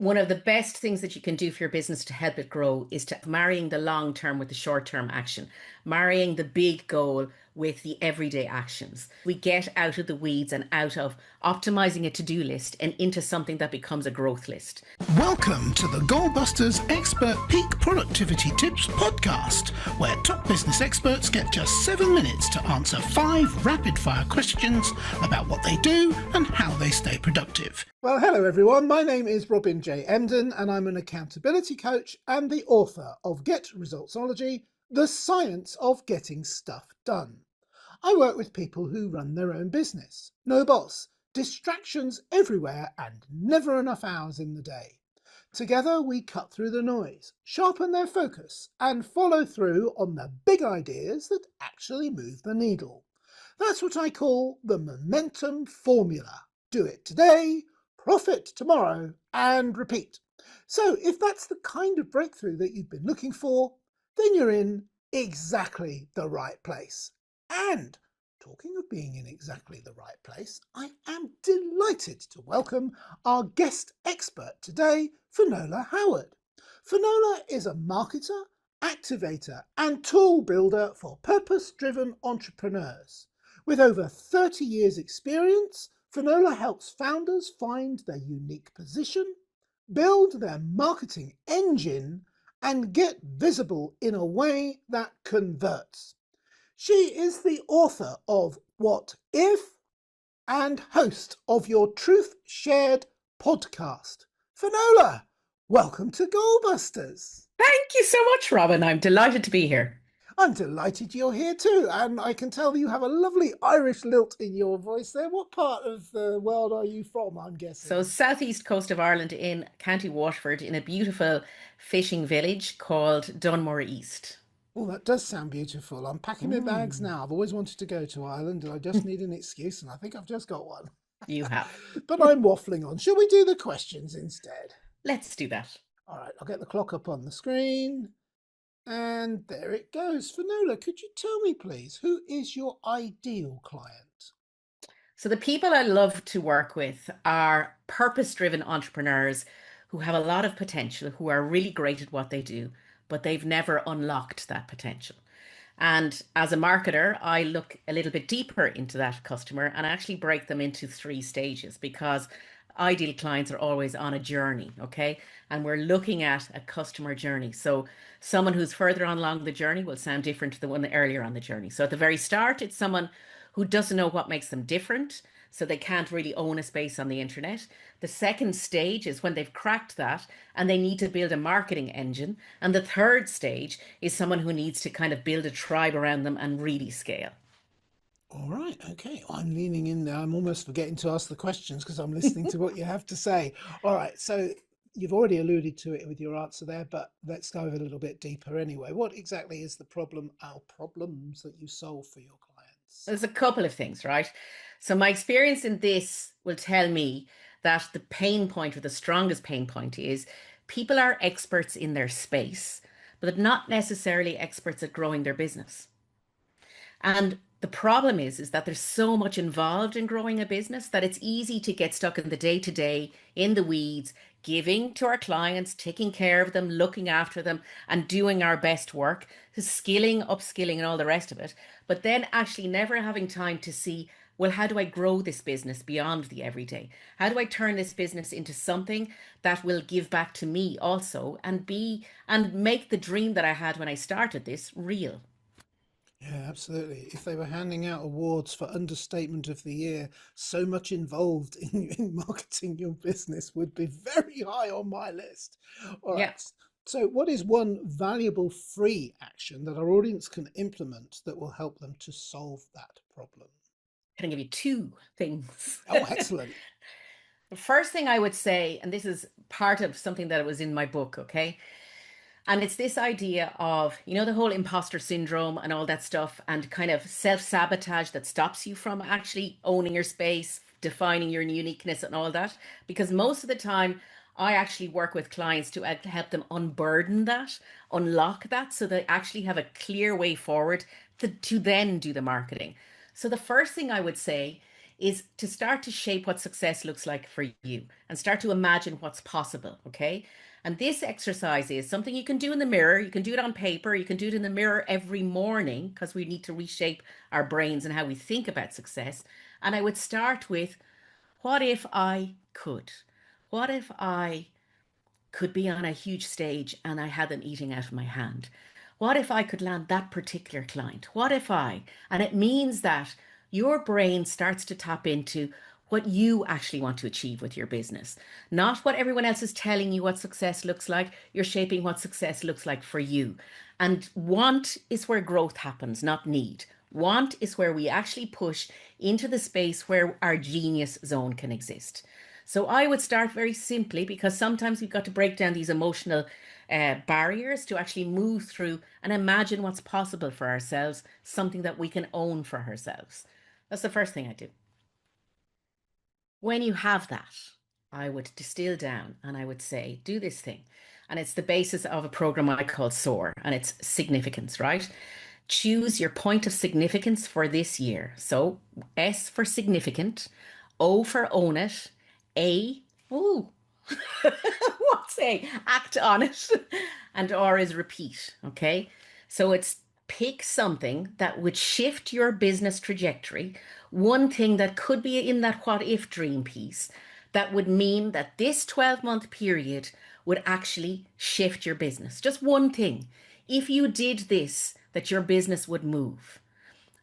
One of the best things that you can do for your business to help it grow is to marrying the long term with the short term action, marrying the big goal with the everyday actions. We get out of the weeds and out of optimizing a to-do list and into something that becomes a growth list. Welcome to the Goalbusters Expert Peak Productivity Tips podcast, where top business experts get just 7 minutes to answer 5 rapid-fire questions about what they do and how they stay productive. Well, hello everyone. My name is Robin J. Emden and I'm an accountability coach and the author of Get Resultsology, The Science of Getting Stuff Done. I work with people who run their own business. No boss, distractions everywhere and never enough hours in the day. Together we cut through the noise, sharpen their focus and follow through on the big ideas that actually move the needle. That's what I call the momentum formula. Do it today, profit tomorrow, and repeat. So if that's the kind of breakthrough that you've been looking for, then you're in exactly the right place. And talking of being in exactly the right place, I am delighted to welcome our guest expert today, Finola Howard. Finola is a marketer, activator, and tool builder for purpose-driven entrepreneurs. With over 30 years' experience, Finola helps founders find their unique position, build their marketing engine, and get visible in a way that converts. She is the author of What If and host of your Truth Shared podcast. Finola, welcome to Goalbusters. Thank you so much, Robin. I'm delighted to be here. I'm delighted you're here too, and I can tell you have a lovely Irish lilt in your voice there. What part of the world are you from, I'm guessing? So, southeast coast of Ireland in County Waterford, in a beautiful fishing village called Dunmore East. Oh, that does sound beautiful. I'm packing my bags now. I've always wanted to go to Ireland and I just need an excuse, and I think I've just got one. You have. But I'm waffling on. Shall we do the questions instead? Let's do that. All right, I'll get the clock up on the screen. And there it goes. Finola, could you tell me, please, who is your ideal client? So the people I love to work with are purpose-driven entrepreneurs who have a lot of potential, who are really great at what they do, but they've never unlocked that potential. And as a marketer, I look a little bit deeper into that customer and actually break them into 3 stages, because ideal clients are always on a journey, okay? And we're looking at a customer journey. So someone who's further on along the journey will sound different to the one earlier on the journey. So at the very start, it's someone who doesn't know what makes them different, so they can't really own a space on the internet. The second stage is when they've cracked that and they need to build a marketing engine. And the third stage is someone who needs to kind of build a tribe around them and really scale. All right, okay. I'm leaning in there. I'm almost forgetting to ask the questions because I'm listening to what you have to say. All right, so you've already alluded to it with your answer there, but let's go a little bit deeper anyway. What exactly is the problem, our problems that you solve for your clients? There's a couple of things, right? So my experience in this will tell me that the pain point, or the strongest pain point, is people are experts in their space, but not necessarily experts at growing their business. And the problem is that there's so much involved in growing a business that it's easy to get stuck in the day-to-day, in the weeds, giving to our clients, taking care of them, looking after them, and doing our best work, skilling, upskilling, and all the rest of it. But then actually never having time to see, well, how do I grow this business beyond the everyday? How do I turn this business into something that will give back to me also and make the dream that I had when I started this real? Yeah, absolutely. If they were handing out awards for understatement of the year, so much involved in marketing your business would be very high on my list. All Yeah. right. So what is one valuable free action that our audience can implement that will help them to solve that problem? Can I give you 2 things? Oh, excellent. The first thing I would say, and this is part of something that was in my book, okay? And it's this idea of, the whole imposter syndrome and all that stuff, and kind of self-sabotage that stops you from actually owning your space, defining your uniqueness and all that. Because most of the time, I actually work with clients to help them unburden that, unlock that, so they actually have a clear way forward to then do the marketing. So the first thing I would say is to start to shape what success looks like for you and start to imagine what's possible. Okay. And this exercise is something you can do in the mirror. You can do it on paper. You can do it in the mirror every morning because we need to reshape our brains and how we think about success. And I would start with, what if I could? What if I could be on a huge stage and I had them eating out of my hand? What if I could land that particular client? What if I? And it means that your brain starts to tap into what you actually want to achieve with your business, not what everyone else is telling you what success looks like. You're shaping what success looks like for you. And want is where growth happens, not need. Want is where we actually push into the space where our genius zone can exist. So I would start very simply because sometimes we've got to break down these emotional barriers to actually move through and imagine what's possible for ourselves, something that we can own for ourselves. That's the first thing I do. When you have that, I would distill down and I would say, do this thing. And it's the basis of a program I call SOAR, and it's significance, right? Choose your point of significance for this year. So S for significant, O for own it, A, ooh, what's A? Act on it. And R is repeat. Okay. So it's pick something that would shift your business trajectory. One thing that could be in that what if dream piece that would mean that this 12-month period would actually shift your business. Just one thing. If you did this, that your business would move.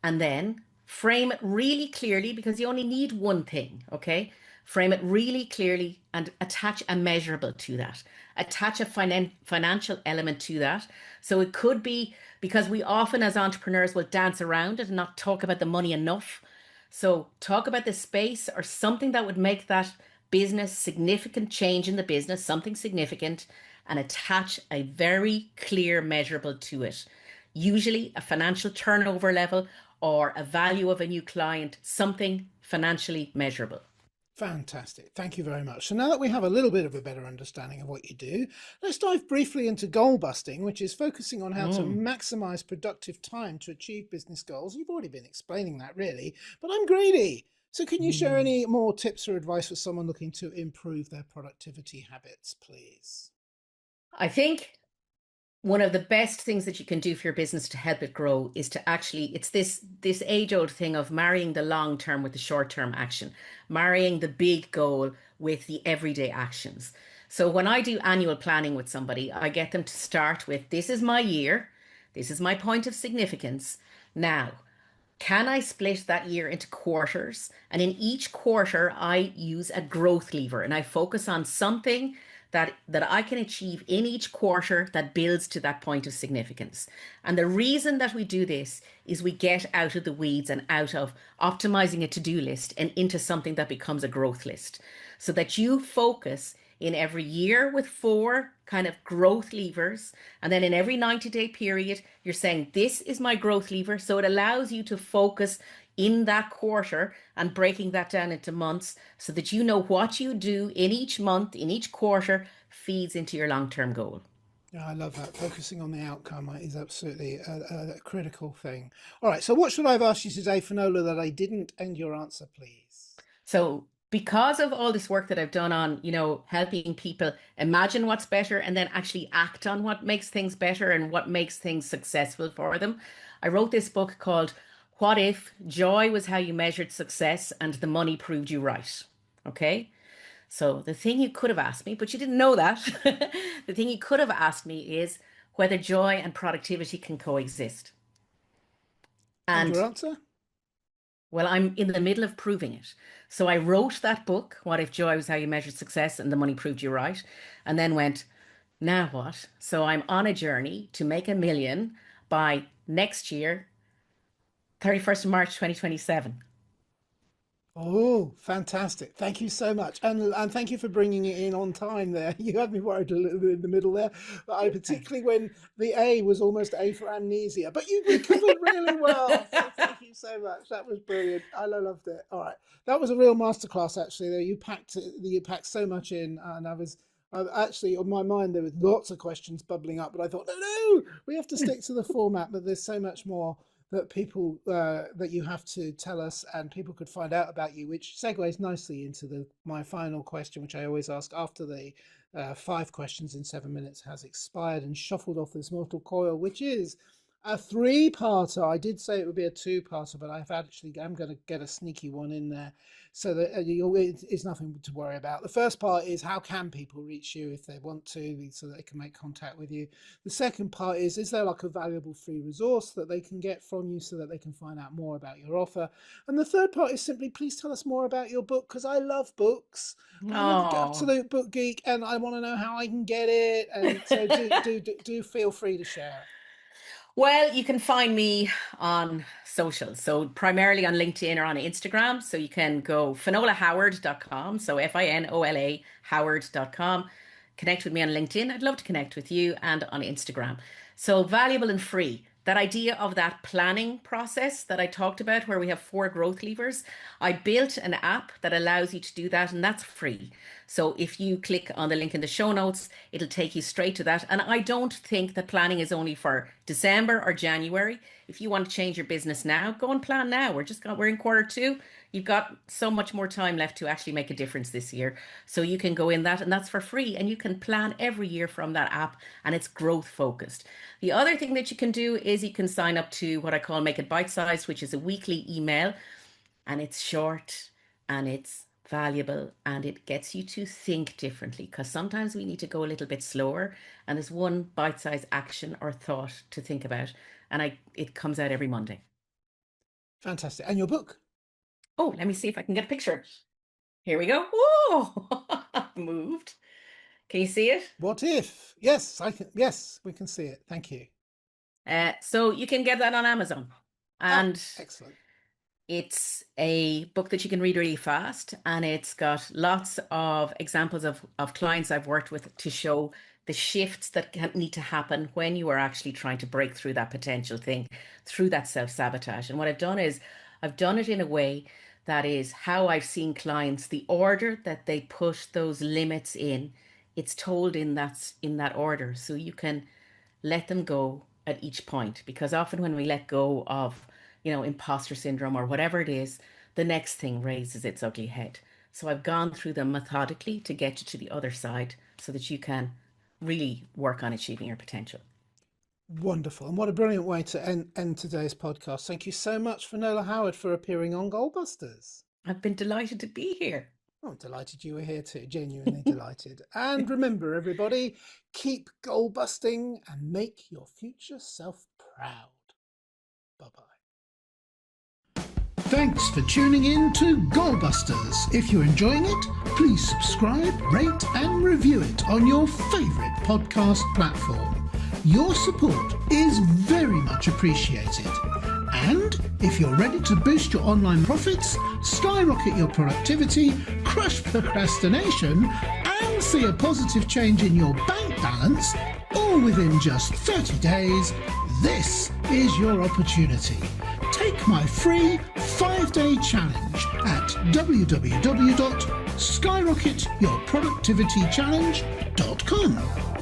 And then frame it really clearly because you only need one thing, okay? Frame it really clearly and attach a measurable to that. Attach a financial element to that. So it could be, because we often as entrepreneurs will dance around it and not talk about the money enough. So talk about the space or something that would make that business significant change in the business, something significant, and attach a very clear measurable to it. Usually a financial turnover level or a value of a new client, something financially measurable. Fantastic. Thank you very much. So now that we have a little bit of a better understanding of what you do, let's dive briefly into goal busting, which is focusing on how to maximize productive time to achieve business goals. You've already been explaining that really, but I'm greedy. So can you share any more tips or advice for someone looking to improve their productivity habits, please? I think one of the best things that you can do for your business to help it grow is to actually, it's this age old thing of marrying the long term with the short term action, marrying the big goal with the everyday actions. So when I do annual planning with somebody, I get them to start with, this is my year, this is my point of significance. Now, can I split that year into quarters? And in each quarter, I use a growth lever and I focus on something that I can achieve in each quarter that builds to that point of significance. And the reason that we do this is we get out of the weeds and out of optimizing a to-do list and into something that becomes a growth list. So that you focus in every year with 4 kind of growth levers. And then in every 90-day period, you're saying, this is my growth lever. So it allows you to focus in that quarter and breaking that down into months so that you know what you do in each month, in each quarter, feeds into your long-term goal. Yeah, I love that. Focusing on the outcome is absolutely a critical thing. All right. So what should I have asked you today, Finola, that I didn't? And your answer, please. So because of all this work that I've done on, helping people imagine what's better and then actually act on what makes things better and what makes things successful for them, I wrote this book called What If Joy Was How You Measured Success and the Money Proved You Right? Okay. So the thing you could have asked me, but you didn't know that, the thing you could have asked me is whether joy and productivity can coexist. And your And answer? well, I'm in the middle of proving it. So I wrote that book, What If Joy Was How You Measured Success and the Money Proved You Right? And then went, now what? So I'm on a journey to make 1 million by next year, 31st of March, 2027. Oh, fantastic. Thank you so much. And thank you for bringing it in on time there. You had me worried a little bit in the middle there, but I particularly when the A was almost A for amnesia, but you recovered really well. So thank you so much. That was brilliant. I loved it. All right. That was a real masterclass actually. There you packed so much in and I actually on my mind there was lots of questions bubbling up, but I thought, no, we have to stick to the format, but there's so much more that people that you have to tell us and people could find out about you, which segues nicely into my final question, which I always ask after the 5 questions in 7 minutes has expired and shuffled off this mortal coil, which is a 3-parter. I did say it would be a 2-parter, but I'm going to get a sneaky one in there so that it's nothing to worry about. The first part is, how can people reach you if they want to, so that they can make contact with you? The second part is there like a valuable free resource that they can get from you so that they can find out more about your offer? And the third part is simply, please tell us more about your book, because I love books. I'm an absolute book geek and I want to know how I can get it. And so do feel free to share. Well, you can find me on social, so primarily on LinkedIn or on Instagram. So you can go finolahoward.com, so Finola Howard.com. Connect with me on LinkedIn. I'd love to connect with you, and on Instagram. So valuable and free. That idea of that planning process that I talked about, where we have 4 growth levers, I built an app that allows you to do that, and that's free. So if you click on the link in the show notes, it'll take you straight to that. And I don't think that planning is only for December or January. If you want to change your business now, go and plan now. We're in Q2. You've got so much more time left to actually make a difference this year. So you can go in that, and that's for free. And you can plan every year from that app, and it's growth focused. The other thing that you can do is you can sign up to what I call Make It Bite Size, which is a weekly email, and it's short and it's valuable and it gets you to think differently, because sometimes we need to go a little bit slower, and there's one bite-sized action or thought to think about, and it comes out every Monday. Fantastic. And your book? Oh, let me see if I can get a picture. Here we go. Whoa! Moved. Can you see it? What if? Yes, I can. Yes, we can see it. Thank you. So you can get that on Amazon, and excellent. It's a book that you can read really fast, and it's got lots of examples of clients I've worked with to show the shifts that need to happen when you are actually trying to break through that potential thing, through that self-sabotage. And what I've done is I've done it in a way that is how I've seen clients, the order that they put those limits in, it's told in that order. So you can let them go at each point, because often when we let go of imposter syndrome or whatever it is, the next thing raises its ugly head. So I've gone through them methodically to get you to the other side so that you can really work on achieving your potential. Wonderful. And what a brilliant way to end today's podcast. Thank you so much, Finola Howard, for appearing on Goalbusters. I've been delighted to be here. I'm delighted you were here too, genuinely delighted. And remember, everybody, keep goal busting and make your future self proud. Bye-bye. Thanks for tuning in to Goalbusters. If you're enjoying it, please subscribe, rate and review it on your favourite podcast platform. Your support is very much appreciated. And if you're ready to boost your online profits, skyrocket your productivity, crush procrastination and see a positive change in your bank balance, all within just 30 days, this is your opportunity. Take my free 5-day challenge at www.skyrocketyourproductivitychallenge.com.